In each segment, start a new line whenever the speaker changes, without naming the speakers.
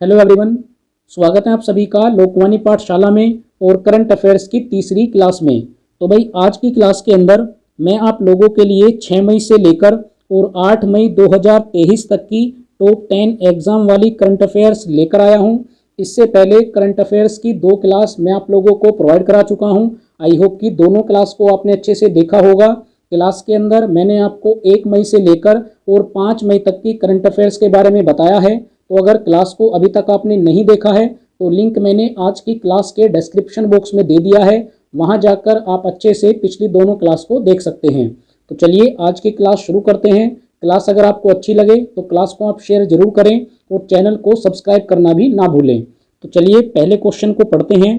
Hello everyone, स्वागत है आप सभी का लोकवाणी पाठशाला में और करंट अफेयर्स की तीसरी क्लास में। तो भाई आज की क्लास के अंदर मैं आप लोगों के लिए 6 मई से लेकर और 8 मई 2023 तक की टॉप 10 एग्जाम वाली करंट अफेयर्स लेकर आया हूं। इससे पहले करंट अफेयर्स की 2 क्लास मैं आप लोगों को प्रोवाइड करा चुका हूं। आई होप कि दोनों क्लास को आपने अच्छे से देखा होगा। क्लास के अंदर मैंने आपको 1 मई से लेकर और 5 मई तक की करंट अफेयर्स के बारे में बताया है। तो अगर क्लास को अभी तक आपने नहीं देखा है तो लिंक मैंने आज की क्लास के डिस्क्रिप्शन बॉक्स में दे दिया है, वहां जाकर आप अच्छे से पिछली दोनों क्लास को देख सकते हैं। तो चलिए आज की क्लास शुरू करते हैं। क्लास अगर आपको अच्छी लगे तो क्लास को आप शेयर जरूर करें और चैनल को सब्सक्राइब करना भी ना भूलें। तो चलिए पहले क्वेश्चन को पढ़ते हैं।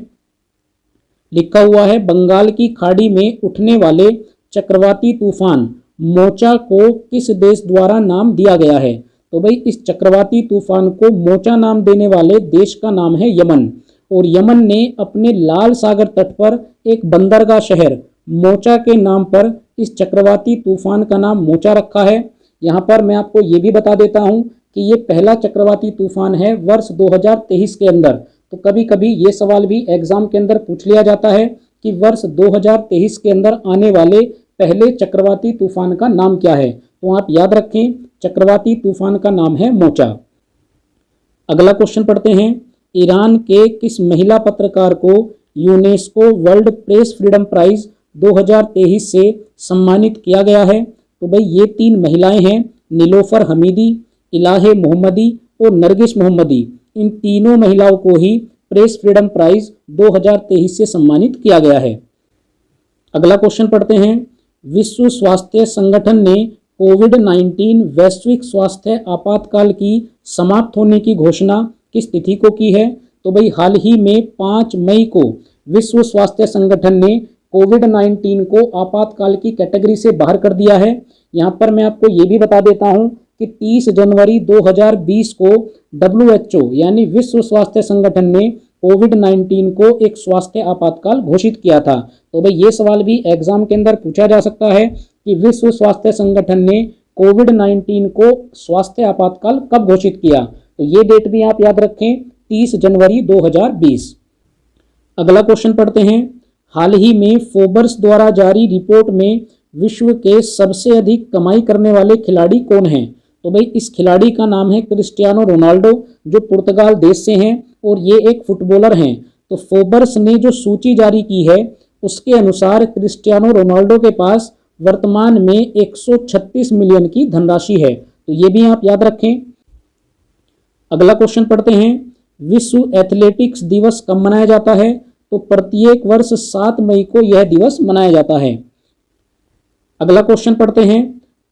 लिखा हुआ है, बंगाल की खाड़ी में उठने वाले चक्रवाती तूफान मोचा को किस देश द्वारा नाम दिया गया है? तो भाई इस चक्रवाती तूफान को मोचा नाम देने वाले देश का नाम है यमन, और यमन ने अपने लाल सागर तट पर एक बंदरगाह शहर मोचा के नाम पर इस चक्रवाती तूफान का नाम मोचा रखा है। यहाँ पर मैं आपको ये भी बता देता हूँ कि ये पहला चक्रवाती तूफान है वर्ष 2023 के अंदर। तो कभी कभी ये सवाल भी एग्जाम के अंदर पूछ लिया जाता है कि वर्ष 2023 के अंदर आने वाले पहले चक्रवाती तूफान का नाम क्या है। तो आप याद रखें, चक्रवाती तूफान का नाम है मोचा। अगला क्वेश्चन पढ़ते हैं। ईरान के किस महिला पत्रकार को UNESCO world press freedom prize 2023 से सम्मानित किया गया है? तो भाई ये 3 महिलाएं हैं, नीलोफर हमीदी, इलाहे मोहम्मदी और नरगिस मोहम्मदी। इन तीनों महिलाओं को ही प्रेस फ्रीडम प्राइज 2023 से सम्मानित किया गया है। अगला क्वेश्चन पढ़ते हैं। विश्व स्वास्थ्य संगठन ने कोविड-19 वैश्विक स्वास्थ्य आपातकाल की समाप्त होने की घोषणा किस तिथि को की है? तो भाई हाल ही में 5 मई को विश्व स्वास्थ्य संगठन ने कोविड-19 को आपातकाल की कैटेगरी से बाहर कर दिया है। यहाँ पर मैं आपको ये भी बता देता हूँ कि 30 जनवरी 2020 को WHO यानी विश्व स्वास्थ्य संगठन ने कोविड-19 को एक स्वास्थ्य आपातकाल घोषित किया था। तो भाई ये सवाल भी एग्जाम के अंदर पूछा जा सकता है कि विश्व स्वास्थ्य संगठन ने कोविड-19 को स्वास्थ्य आपातकाल कब घोषित किया। तो ये डेट भी आप याद रखें, 30 जनवरी 2020। अगला क्वेश्चन पढ़ते हैं। हाल ही में फोर्ब्स द्वारा जारी रिपोर्ट में विश्व के सबसे अधिक कमाई करने वाले खिलाड़ी कौन हैं? तो भाई इस खिलाड़ी का नाम है क्रिस्टियानो रोनाल्डो, जो पुर्तगाल देश से हैं और ये एक फुटबॉलर हैं। तो फोर्ब्स ने जो सूची जारी की है उसके अनुसार क्रिस्टियानो रोनाल्डो के पास वर्तमान में 136 मिलियन की धनराशि है। तो ये भी आप याद रखें। अगला क्वेश्चन पढ़ते हैं। विश्व एथलेटिक्स दिवस कब मनाया जाता है? तो प्रत्येक वर्ष 7 मई को यह दिवस मनाया जाता है। अगला क्वेश्चन पढ़ते हैं।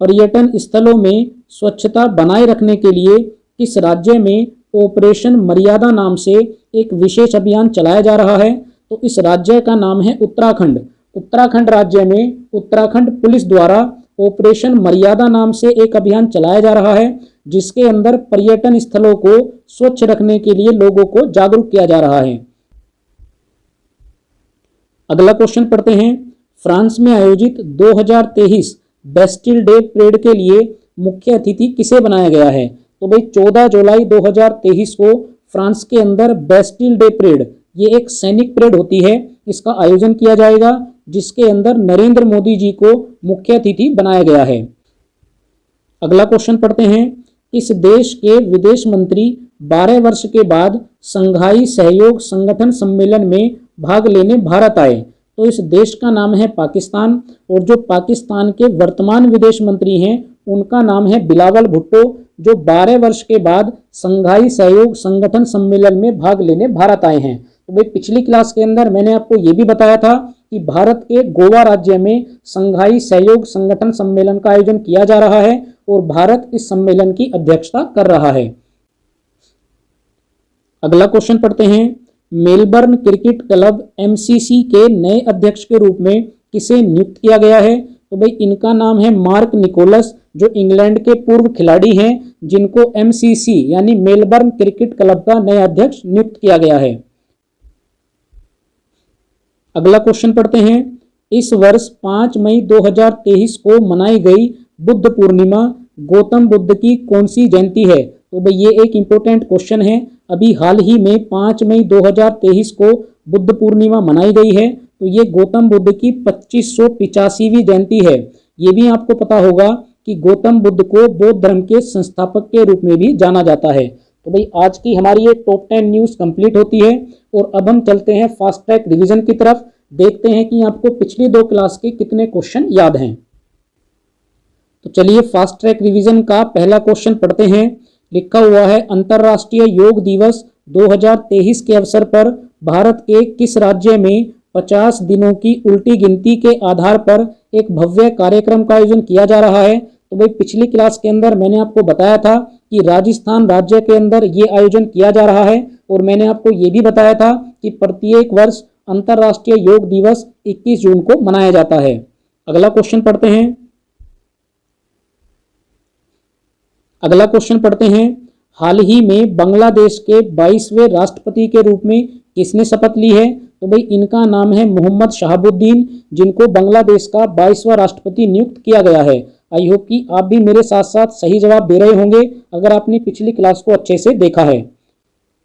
पर्यटन स्थलों में स्वच्छता बनाए रखने के लिए किस राज्य में ऑपरेशन मर्यादा नाम से एक विशेष अभियान चलाया जा रहा है? तो इस राज्य का नाम है उत्तराखंड। उत्तराखंड राज्य में उत्तराखंड पुलिस द्वारा ऑपरेशन मर्यादा नाम से एक अभियान चलाया जा रहा है, जिसके अंदर पर्यटन स्थलों को स्वच्छ रखने के लिए लोगों को जागरूक किया जा रहा है। अगला क्वेश्चन पढ़ते हैं। फ्रांस में आयोजित 2023 बेस्टिल डे परेड के लिए मुख्य अतिथि किसे बनाया गया है? तो भाई 14 जुलाई 2023 को फ्रांस के अंदर बेस्टिल डे परेड, ये एक सैनिक परेड होती है, इसका आयोजन किया जाएगा, जिसके अंदर नरेंद्र मोदी जी को मुख्य अतिथि बनाया गया है। अगला क्वेश्चन पढ़ते हैं। इस देश के विदेश मंत्री 12 वर्ष के बाद संघाई सहयोग संगठन सम्मेलन में भाग लेने भारत आए। तो इस देश का नाम है पाकिस्तान, और जो पाकिस्तान के वर्तमान विदेश मंत्री हैं उनका नाम है बिलावल भुट्टो, जो 12 वर्ष के बाद संघाई सहयोग संगठन सम्मेलन में भाग लेने भारत आए हैं। तो भाई पिछली क्लास के अंदर मैंने आपको ये भी बताया था कि भारत के गोवा राज्य में संघाई सहयोग संगठन सम्मेलन का आयोजन किया जा रहा है और भारत इस सम्मेलन की अध्यक्षता कर रहा है। अगला क्वेश्चन पढ़ते हैं। मेलबर्न क्रिकेट क्लब MCC के नए अध्यक्ष के रूप में किसे नियुक्त किया गया है? तो भाई इनका नाम है मार्क निकोलस, जो इंग्लैंड के पूर्व खिलाड़ी हैं, जिनको MCC यानी मेलबर्न क्रिकेट क्लब का नया अध्यक्ष नियुक्त किया गया है। अगला क्वेश्चन पढ़ते हैं। इस वर्ष 5 मई 2023 को मनाई गई बुद्ध पूर्णिमा गौतम बुद्ध की कौन सी जयंती है? तो भाई ये एक इंपॉर्टेंट क्वेश्चन है, अभी हाल ही में 5 मई 2023 को बुद्ध पूर्णिमा मनाई गई है। तो ये गौतम बुद्ध की 2585वीं जयंती है। ये भी आपको पता होगा कि गौतम बुद्ध को बौद्ध धर्म के संस्थापक के रूप में भी जाना जाता है। तो भाई आज की हमारी ये टॉप 10 न्यूज़ कंप्लीट होती है और अब हम चलते हैं फास्ट ट्रैक रिवीजन की तरफ। देखते हैं कि आपको पिछली 2 क्लास के कितने क्वेश्चन याद हैं। तो चलिए फास्ट ट्रैक रिवीजन का पहला क्वेश्चन पढ़ते हैं। लिखा हुआ है, अंतर्राष्ट्रीय योग दिवस 2023 के अवसर पर भारत के किस राज्य में 50 दिनों की उल्टी गिनती के आधार पर एक भव्य कार्यक्रम का आयोजन किया जा रहा है। तो भाई पिछली क्लास के अंदर मैंने आपको बताया था कि राजस्थान राज्य के अंदर ये आयोजन किया जा रहा है और मैंने आपको ये भी बताया था कि प्रत्येक वर्ष अंतर्राष्ट्रीय योग दिवस 21 जून को मनाया जाता है। अगला क्वेश्चन पढ़ते हैं। अगला क्वेश्चन पढ़ते हैं। हाल ही में बांग्लादेश के 22वें राष्ट्रपति के रूप में किसने शपथ ली है? तो भाई इनका नाम है मोहम्मद शहाबुद्दीन, जिनको बांग्लादेश का 22वां राष्ट्रपति नियुक्त किया गया है। आई होप कि आप भी मेरे साथ साथ सही जवाब दे रहे होंगे अगर आपने पिछली क्लास को अच्छे से देखा है।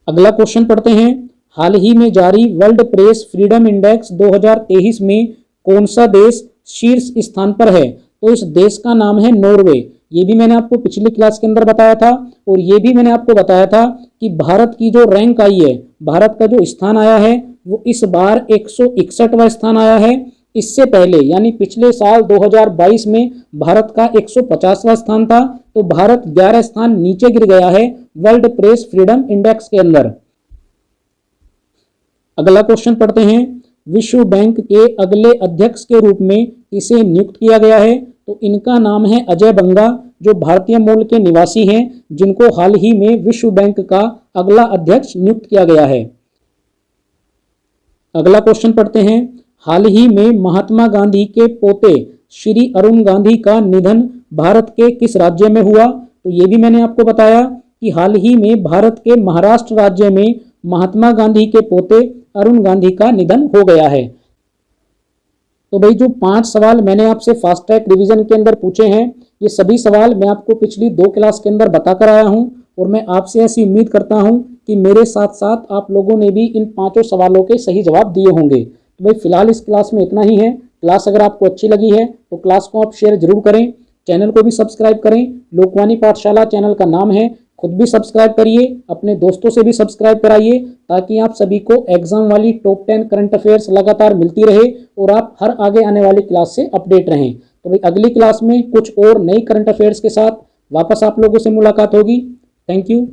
अगला क्वेश्चन पढ़ते हैं। हाल ही में जारी वर्ल्ड प्रेस फ्रीडम इंडेक्स 2023 में कौन सा देश शीर्ष स्थान पर है? तो इस देश का नाम है नॉर्वे। ये भी मैंने आपको पिछली क्लास के अंदर बताया था और ये भी मैंने आपको बताया था कि भारत की जो रैंक आई है, भारत का जो स्थान आया है वो इस बार 161वां स्थान आया है। इससे पहले यानी पिछले साल 2022 में भारत का 150वां स्थान था। तो भारत 11 स्थान नीचे गिर गया है वर्ल्ड प्रेस फ्रीडम इंडेक्स के अंदर। अगला क्वेश्चन पढ़ते हैं। विश्व बैंक के अगले अध्यक्ष के रूप में इसे नियुक्त किया गया है? तो इनका नाम है अजय बंगा, जो भारतीय मूल के निवासी हैं, जिनको हाल ही में विश्व बैंक का अगला अध्यक्ष नियुक्त किया गया है। अगला क्वेश्चन पढ़ते हैं। हाल ही में महात्मा गांधी के पोते श्री अरुण गांधी का निधन भारत के किस राज्य में हुआ? तो ये भी मैंने आपको बताया कि हाल ही में भारत के महाराष्ट्र राज्य में महात्मा गांधी के पोते अरुण गांधी का निधन हो गया है। तो भाई जो 5 सवाल मैंने आपसे फास्ट ट्रैक रिवीजन के अंदर पूछे हैं, ये सभी सवाल मैं आपको पिछली 2 क्लास के अंदर बता कर आया हूं और मैं आपसे ऐसी उम्मीद करता हूं कि मेरे साथ साथ आप लोगों ने भी इन 5 सवालों के सही जवाब दिए होंगे। तो भाई फिलहाल इस क्लास में इतना ही है। क्लास अगर आपको अच्छी लगी है तो क्लास को आप शेयर जरूर करें, चैनल को भी सब्सक्राइब करें। लोकवाणी पाठशाला चैनल का नाम है, खुद भी सब्सक्राइब करिए, अपने दोस्तों से भी सब्सक्राइब कराइए, ताकि आप सभी को एग्जाम वाली टॉप 10 करंट अफेयर्स लगातार मिलती रहे और आप हर आगे आने वाली क्लास से अपडेट रहें। तो भाई अगली क्लास में कुछ और नई करंट अफेयर्स के साथ वापस आप लोगों से मुलाकात होगी। Thank you.